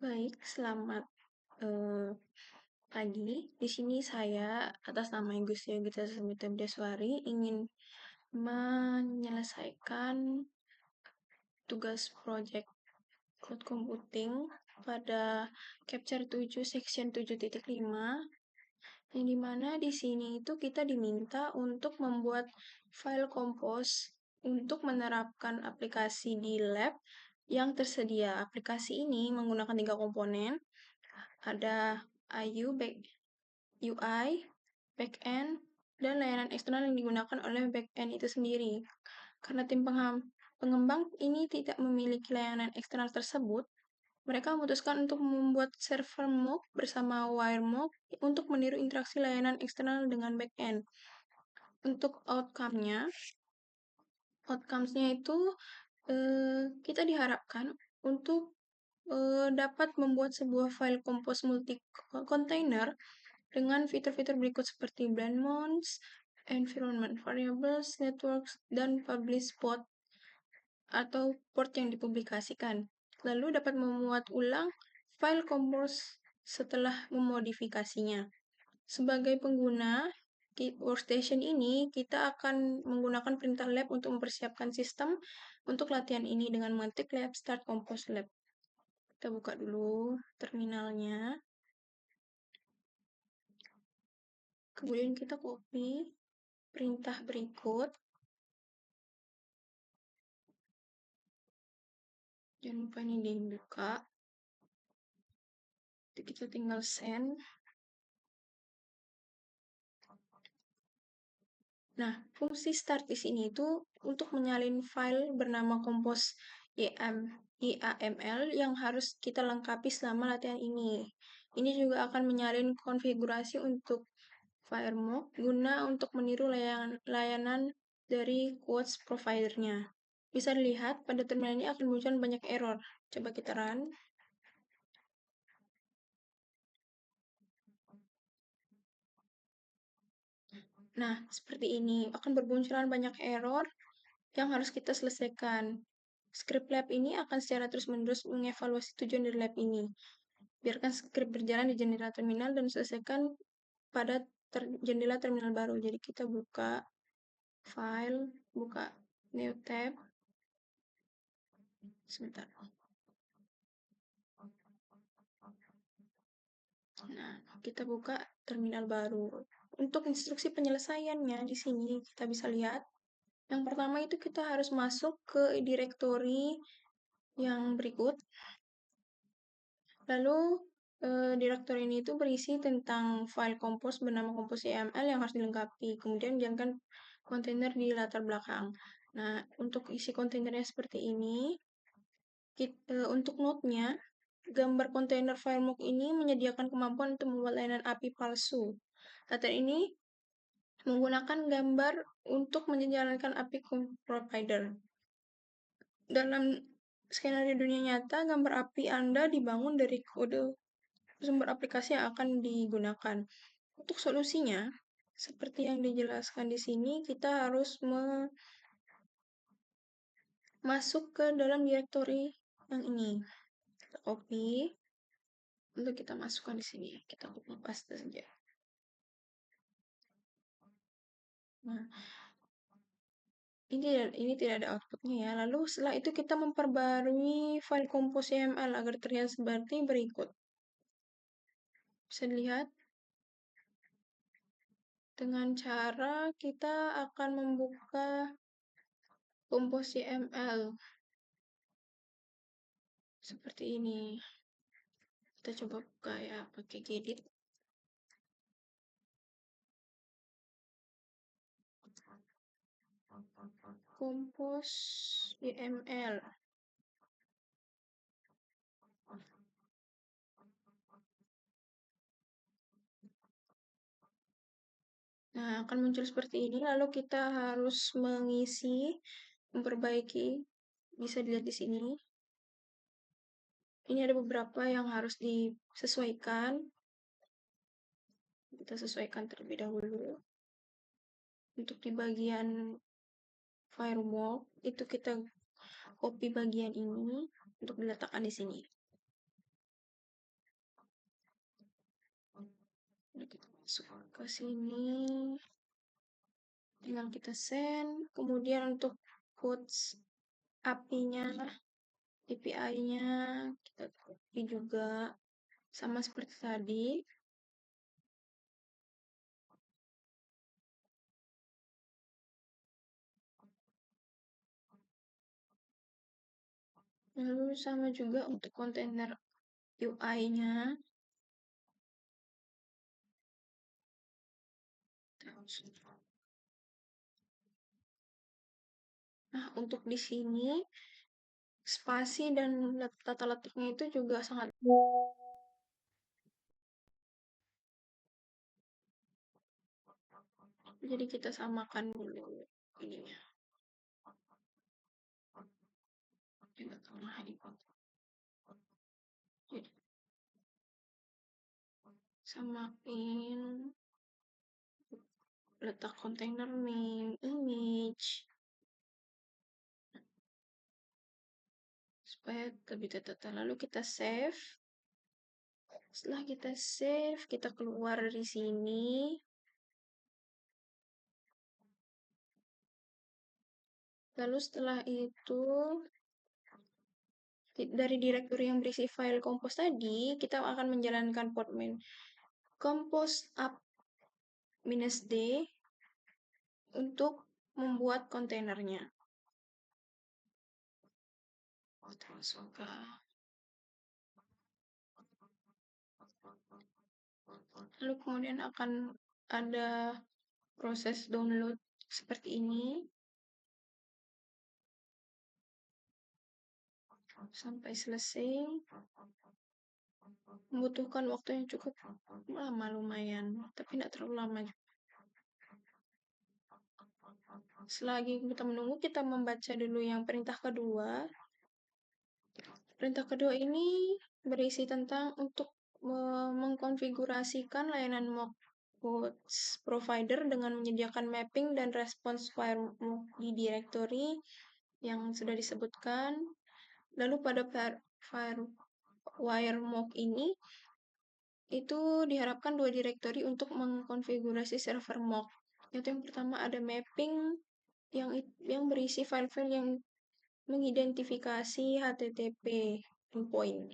Baik, selamat pagi. Di sini saya atas nama Gus Yogita Semita Bdeswari ingin menyelesaikan tugas proyek cloud computing pada Capture 7 section 7.5, yang dimana di sini itu kita diminta untuk membuat file compose untuk menerapkan aplikasi di lab yang tersedia. Aplikasi ini menggunakan 3 komponen, ada UI, backend, dan layanan eksternal yang digunakan oleh backend itu sendiri. Karena tim pengembang ini tidak memiliki layanan eksternal tersebut, mereka memutuskan untuk membuat server mock bersama WireMock untuk meniru interaksi layanan eksternal dengan backend. Untuk outcomes-nya itu kita diharapkan untuk dapat membuat sebuah file compose multi-container dengan fitur-fitur berikut seperti blend mounts, environment variables, networks, dan publish port atau port yang dipublikasikan. Lalu dapat memuat ulang file compose setelah memodifikasinya. Sebagai pengguna workstation ini, kita akan menggunakan perintah lab untuk mempersiapkan sistem untuk latihan ini dengan mengetik lab start compose lab. Kita buka dulu terminalnya. Kemudian kita copy perintah berikut. Jangan lupa ini dibuka. Kita tinggal send. Nah, fungsi start di sini itu untuk menyalin file bernama compose IAML yang harus kita lengkapi selama latihan ini. Ini juga akan menyalin konfigurasi untuk FireMock guna untuk meniru layanan dari quotes providernya. Bisa dilihat pada terminal ini akan muncul banyak error. Coba kita run. Nah, seperti ini. Akan bermunculan banyak error yang harus kita selesaikan. Script lab ini akan secara terus-menerus mengevaluasi tujuan dari lab ini. Biarkan script berjalan di jendela terminal dan selesaikan pada jendela terminal baru. Jadi kita buka file, buka new tab. Sebentar. Nah, kita buka terminal baru. Untuk instruksi penyelesaiannya di sini kita bisa lihat. Yang pertama itu kita harus masuk ke direktori yang berikut. Lalu direktori ini itu berisi tentang file compose bernama compose YAML yang harus dilengkapi. Kemudian jalankan kontainer di latar belakang. Nah, untuk isi kontainernya seperti ini. Untuk node-nya, gambar kontainer FireMock ini menyediakan kemampuan untuk membuat layanan API palsu. Latar ini menggunakan gambar untuk menjalankan API provider. Dalam skenario dunia nyata, gambar API Anda dibangun dari kode sumber aplikasi yang akan digunakan. Untuk solusinya, seperti yang dijelaskan di sini, kita harus masuk ke dalam direktori yang ini. Kita copy, lalu kita masukkan di sini. Kita copy paste saja. Nah, ini tidak ada outputnya ya. Lalu setelah itu kita memperbarui file compose YAML agar terlihat seperti berikut. Bisa dilihat dengan cara kita akan membuka compose YAML seperti ini. Kita coba buka ya pakai Gedit. Compose YAML. Nah, akan muncul seperti ini. Lalu kita harus memperbaiki. Bisa dilihat di sini. Ini ada beberapa yang harus disesuaikan. Kita sesuaikan terlebih dahulu. Untuk di bagian FireMock, itu kita copy bagian ini untuk diletakkan di sini. Masuk ke sini, tinggal kita send. Kemudian untuk quotes API-nya, API-nya kita copy juga sama seperti tadi. Lalu sama juga untuk kontainer UI-nya. Nah, untuk di sini spasi dan tata letaknya itu juga sangat, jadi kita samakan dulu ininya di tengah ini. Jadi samain letak kontainer name, image, supaya lebih tertata. Lalu kita save. Setelah kita save, kita keluar dari sini. Lalu setelah itu, dari direktori yang berisi file compose tadi, kita akan menjalankan podman compose up -d untuk membuat kontainernya. Lalu kemudian akan ada proses download seperti ini. Sampai selesai. Membutuhkan waktu yang cukup lama lumayan, tapi tidak terlalu lama. Selagi kita menunggu, kita membaca dulu yang perintah kedua. Perintah kedua ini berisi tentang untuk mengkonfigurasikan layanan mock provider dengan menyediakan mapping dan response firewall di direktori yang sudah disebutkan. Lalu pada firewire mock ini itu diharapkan dua direktori untuk mengkonfigurasi server mock. Yaitu yang pertama ada mapping yang berisi file-file yang mengidentifikasi HTTP endpoint.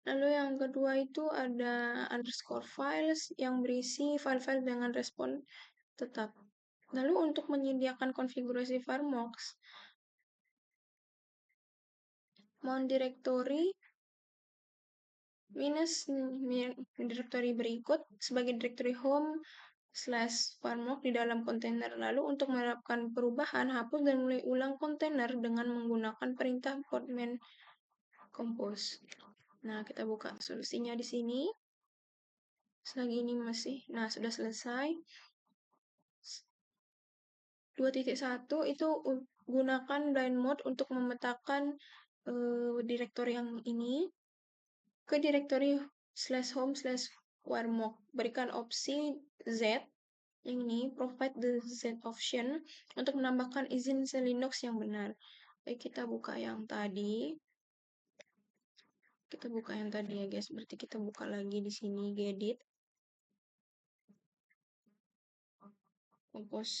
Lalu yang kedua itu ada underscore files yang berisi file-file dengan respon tetap. Lalu untuk menyediakan konfigurasi firewalk, mohon direktori minus direktori berikut sebagai direktori home /firewalk di dalam kontainer. Lalu untuk menerapkan perubahan, hapus dan mulai ulang kontainer dengan menggunakan perintah podman compose. Nah, kita buka solusinya di sini. Selagi ini masih, nah sudah selesai. 2.1 itu gunakan line mode untuk memetakan direktori yang ini ke direktori /home/wiremock. Berikan opsi Z yang ini, provide the Z option untuk menambahkan izin Linux yang benar. Baik, kita buka yang tadi. Kita buka yang tadi ya guys. Berarti kita buka lagi di sini gedit. Compose.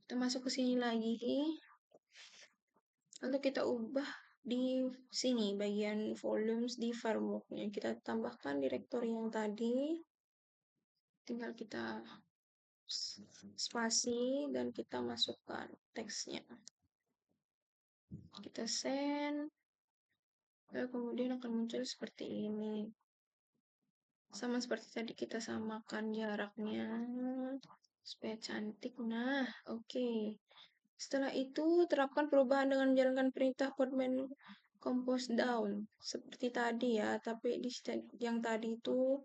Kita masuk ke sini lagi. Lalu kita ubah di sini bagian volumes di firewalk-nya. Kita tambahkan direktori yang tadi. Tinggal kita spasi dan kita masukkan teksnya. Kita send. Lalu kemudian akan muncul seperti ini. Sama seperti tadi kita samakan jaraknya supaya cantik. Nah, oke. Setelah itu terapkan perubahan dengan menjalankan perintah podman compose down seperti tadi ya, tapi di yang tadi itu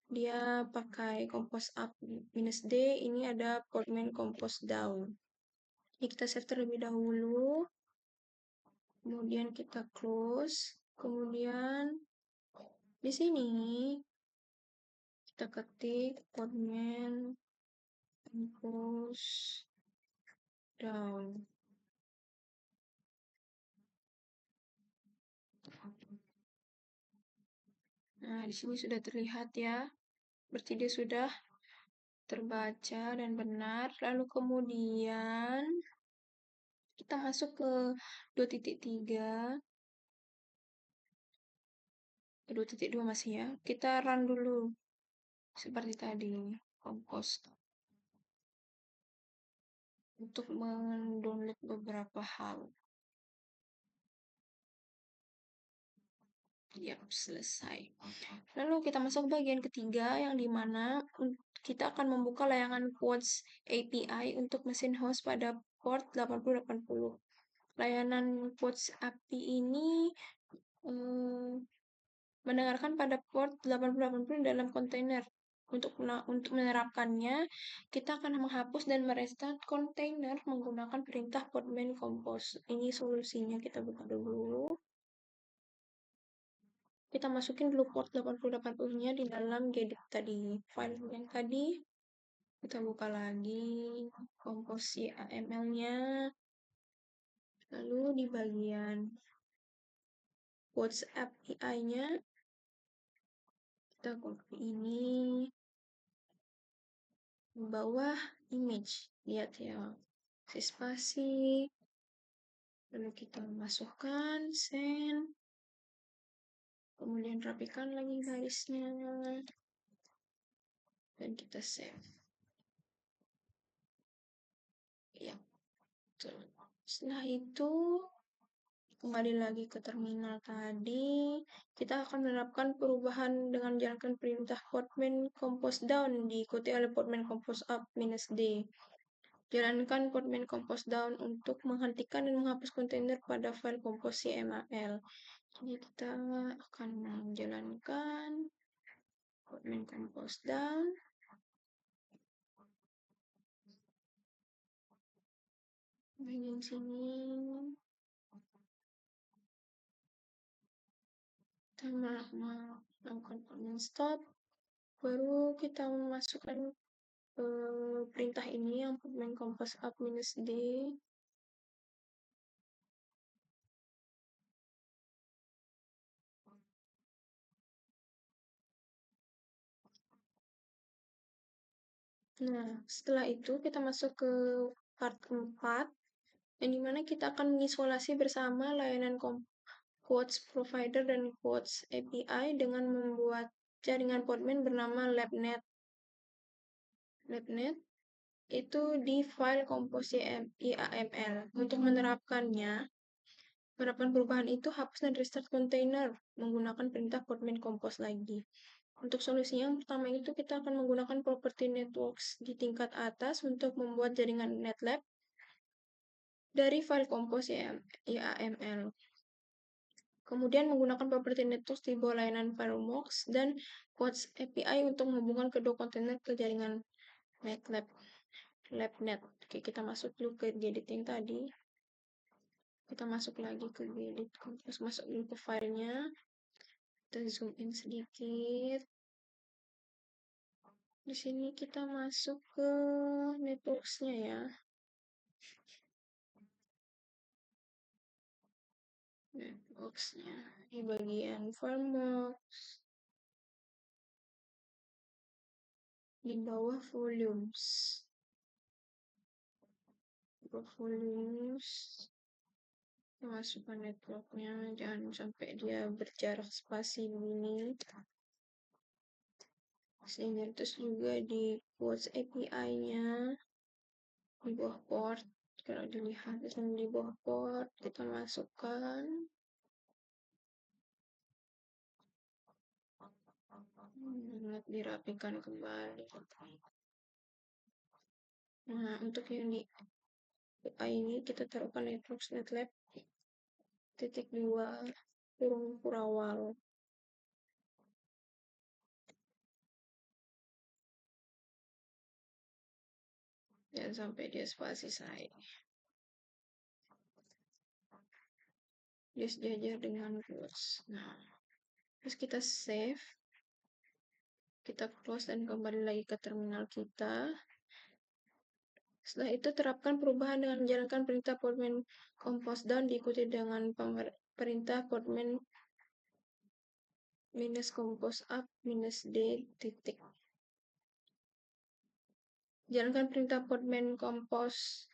dia pakai compose up -d, ini ada podman compose down. Ini kita save terlebih dahulu. Kemudian kita close. Kemudian di sini kita ketik podman compose down. Nah, di sini sudah terlihat ya. Berarti dia sudah terbaca dan benar. Lalu kemudian kita masuk ke 2.3. 2.2 masih ya. Kita run dulu seperti tadi, compose untuk mendownload beberapa hal. Ya, selesai. Lalu kita masuk bagian ketiga yang dimana kita akan membuka layangan Quartz API untuk mesin host pada port 8080. Layanan Quartz API ini mendengarkan pada port 8080 dalam kontainer. Untuk menerapkannya, kita akan menghapus dan merestart kontainer menggunakan perintah podman compose. Ini solusinya, kita buka dulu. Kita masukin dulu port 8080-nya di dalam gedit tadi. File yang tadi, kita buka lagi compose YAML-nya. Lalu di bagian WhatsApp API-nya, kita copy ini. Di bawah image, lihat ya, spasi. Lalu kita masukkan, send. Kemudian rapikan lagi garisnya. Dan kita save. Ya, betul. Setelah itu, kembali lagi ke terminal tadi, kita akan menerapkan perubahan dengan menjalankan perintah podman compose down diikuti oleh podman compose up -d. Jalankan podman compose down untuk menghentikan dan menghapus kontainer pada file compose YAML. Jadi kita akan menjalankan podman compose down. Bagian sini kita melakukan podman stop, baru kita memasukkan perintah ini yang podman compose up -d. Nah, setelah itu kita masuk ke part keempat, yang dimana kita akan mengisolasi bersama layanan Quartz Provider dan Quartz API dengan membuat jaringan podman bernama LabNet. LabNet itu di file compose YAML. Untuk menerapkannya, perubahan itu hapus dan restart container menggunakan perintah podman compose lagi. Untuk solusinya yang pertama itu kita akan menggunakan property networks di tingkat atas untuk membuat jaringan NetLab dari file compose YAML. Kemudian menggunakan property networks di bawah layanan Firefox dan Quartz API untuk menghubungkan kedua kontainer ke jaringan NetLab. LabNet. Oke, kita masuk dulu ke gedit yang tadi. Kita masuk lagi ke gedit, terus masuk dulu ke filenya. Kita zoom in sedikit. Di sini kita masuk ke networks-nya ya. Networks-nya di bagian Firefox. Di bawah volumes. Masukkan networknya, jangan sampai dia berjarak spasi begini. Sehingga terus juga di Quartz API-nya di bawah port, kalau dilihat di bawah port kita masukkan dirapikan kembali. Nah, untuk yang di API ini kita taruhkan networks netlab .2 kurung kurawal. Jangan sampai dia spasi saya. Dia sejajar dengan close. Nah, terus kita save. Kita close dan kembali lagi ke terminal kita. Setelah itu terapkan perubahan dengan menjalankan perintah podman compose down diikuti dengan perintah podman minus compose up minus d titik. Jalankan perintah podman compose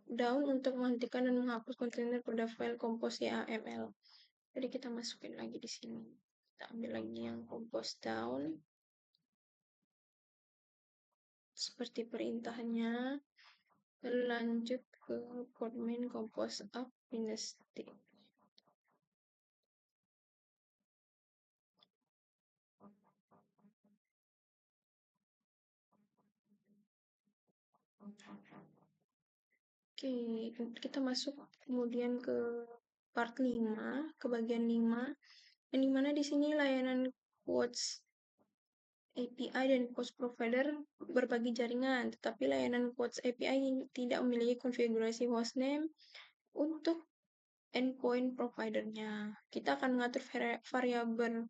down untuk menghentikan dan menghapus kontainer pada file compose YAML. Jadi kita masukin lagi di sini. Kita ambil lagi yang compose down. Seperti perintahnya. Lalu lanjut ke podman compose up minus d. Oke, kita masuk kemudian ke part 5, ke bagian 5, yang dimana di sini layanan quotes API dan quotes provider berbagi jaringan, tetapi layanan quotes API tidak memiliki konfigurasi hostname untuk endpoint providernya. Kita akan mengatur variabel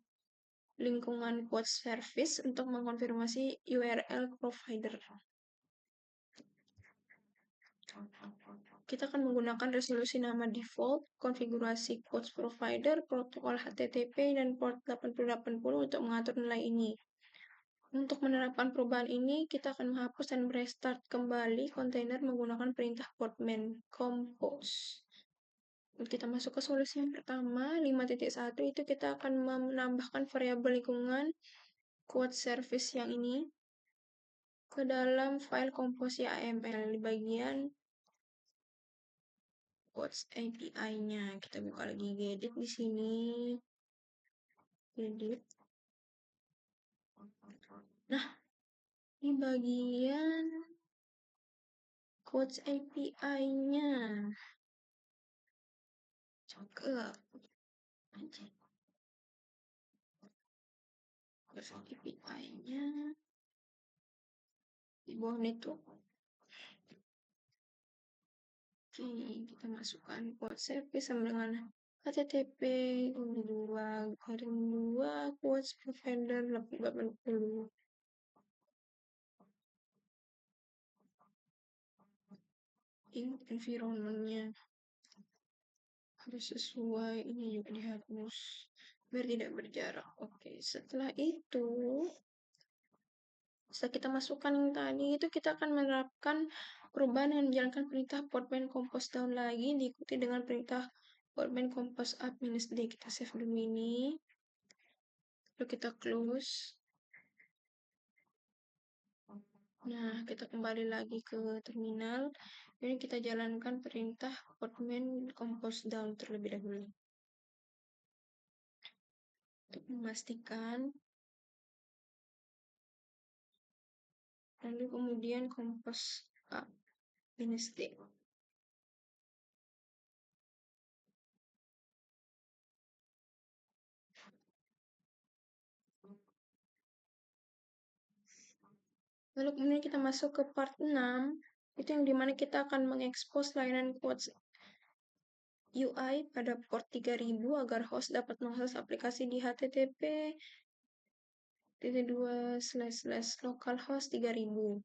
lingkungan quotes service untuk mengkonfirmasi URL provider. Kita akan menggunakan resolusi nama default, konfigurasi quotes provider, protokol HTTP, dan port 8080 untuk mengatur nilai ini. Untuk menerapkan perubahan ini, kita akan menghapus dan restart kembali kontainer menggunakan perintah podman compose. Kita masuk ke solusi yang pertama, 5.1, itu kita akan menambahkan variabel lingkungan quote service yang ini ke dalam file compose YAML di bagian quotes API-nya. Kita buka lagi gedit di sini. Gedit. Nah, di bagian quotes API-nya. Cakep. Quotes API-nya. Di bawah network. Oke, kita masukkan quote service sama dengan HTTP 2 quotes provider 8080. Ingat environment-nya harus sesuai, ini juga dihapus biar tidak berjarak. Oke, setelah kita masukkan yang tadi, itu kita akan menerapkan perubahan dengan menjalankan perintah podman compose down lagi, diikuti dengan perintah podman compose up minus d. Kita save dulu ini, lalu kita close. Nah, kita kembali lagi ke terminal. Ini kita jalankan perintah podman compose down terlebih dahulu untuk memastikan. Lalu kemudian compose up minus d. Lalu kemudian kita masuk ke part 6, itu yang dimana kita akan mengekspos layanan quotes UI pada port 3000 agar host dapat mengakses aplikasi di http://localhost 3000.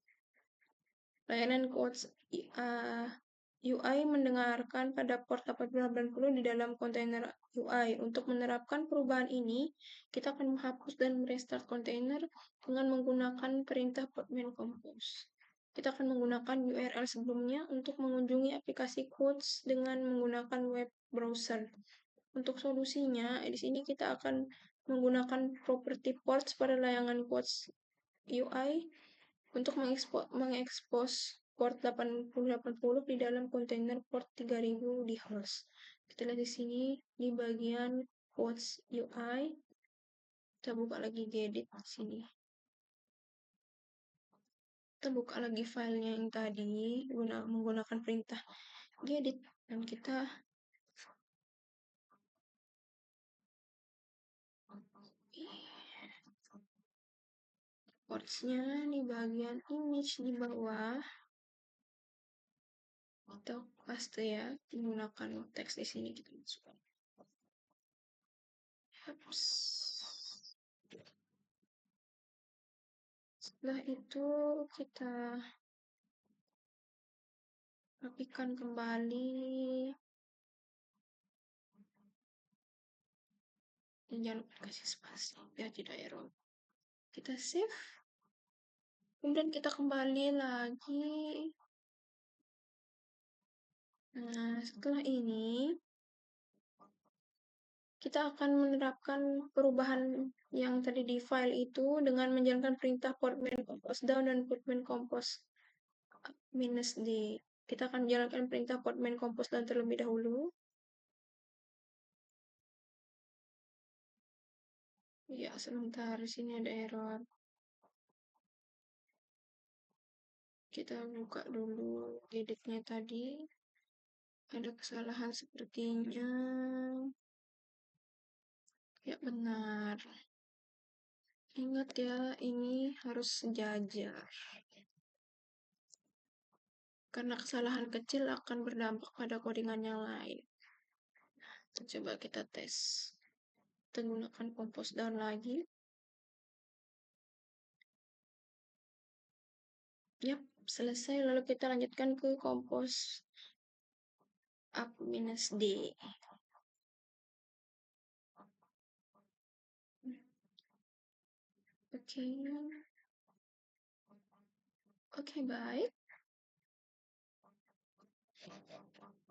Layanan quotes UI mendengarkan pada port 8080 di dalam kontainer UI. Untuk menerapkan perubahan ini, kita akan menghapus dan merestart kontainer dengan menggunakan perintah podman compose. Kita akan menggunakan URL sebelumnya untuk mengunjungi aplikasi quotes dengan menggunakan web browser. Untuk solusinya, di sini kita akan menggunakan property ports pada layanan quotes UI untuk mengekspos port 8080 di dalam kontainer port 3000 di host. Kita lihat di sini di bagian quotes UI. Kita buka lagi gedit di sini. Kita buka lagi filenya yang tadi menggunakan perintah gedit dan kita portsnya di bagian image di bawah. Kita paste ya, menggunakan teks di sini kita masukkan. Setelah itu kita rapikan kembali. Jangan lupa kasih spasi biar tidak error. Kita save. Kemudian kita kembali lagi. Nah, setelah ini kita akan menerapkan perubahan yang tadi di file itu dengan menjalankan perintah portman compose down dan portman compose up minus d. Kita akan menjalankan perintah portman compose down terlebih dahulu. Ya, sebentar, di sini ada error. Kita buka dulu editnya tadi. Ada kesalahan sepertinya. Ya, benar. Ingat ya, ini harus sejajar. Karena kesalahan kecil akan berdampak pada codingan yang lain. Coba kita tes. Kita gunakan compose down lagi. Yap, selesai. Lalu kita lanjutkan ke compose up minus d. Oke. Oke, baik.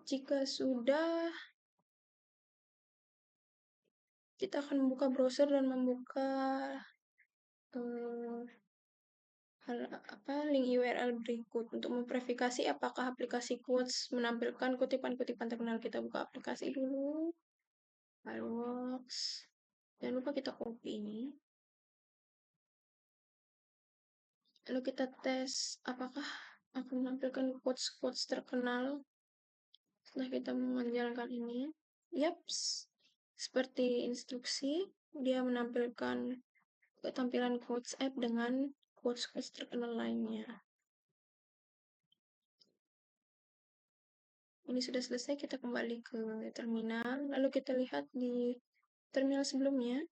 Jika sudah, kita akan membuka browser dan membuka link URL berikut untuk memverifikasi apakah aplikasi Quotes menampilkan kutipan-kutipan terkenal. Kita buka aplikasi dulu, Fireworks. Jangan lupa kita copy ini. Lalu kita tes apakah akan menampilkan quotes-quotes terkenal setelah kita menjalankan ini. Yaps, seperti instruksi, dia menampilkan tampilan quotes app dengan quotes-quotes terkenal lainnya. Ini sudah selesai, kita kembali ke terminal. Lalu kita lihat di terminal sebelumnya.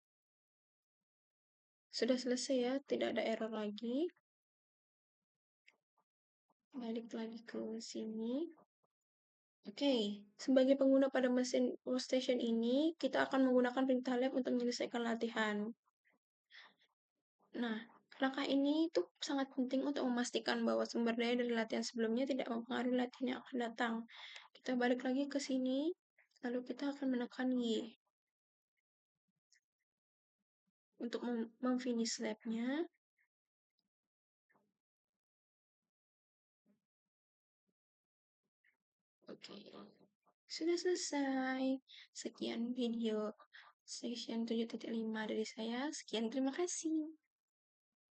Sudah selesai ya, tidak ada error lagi. Balik lagi ke sini. Oke, sebagai pengguna pada mesin workstation ini, kita akan menggunakan perintah lab untuk menyelesaikan latihan. Nah, langkah ini tuh sangat penting untuk memastikan bahwa sumber daya dari latihan sebelumnya tidak mempengaruhi latihan yang akan datang. Kita balik lagi ke sini, lalu kita akan menekan Y untuk memfinish labnya. Oke, sudah selesai. Sekian video session 7.5 dari saya. Sekian, terima kasih.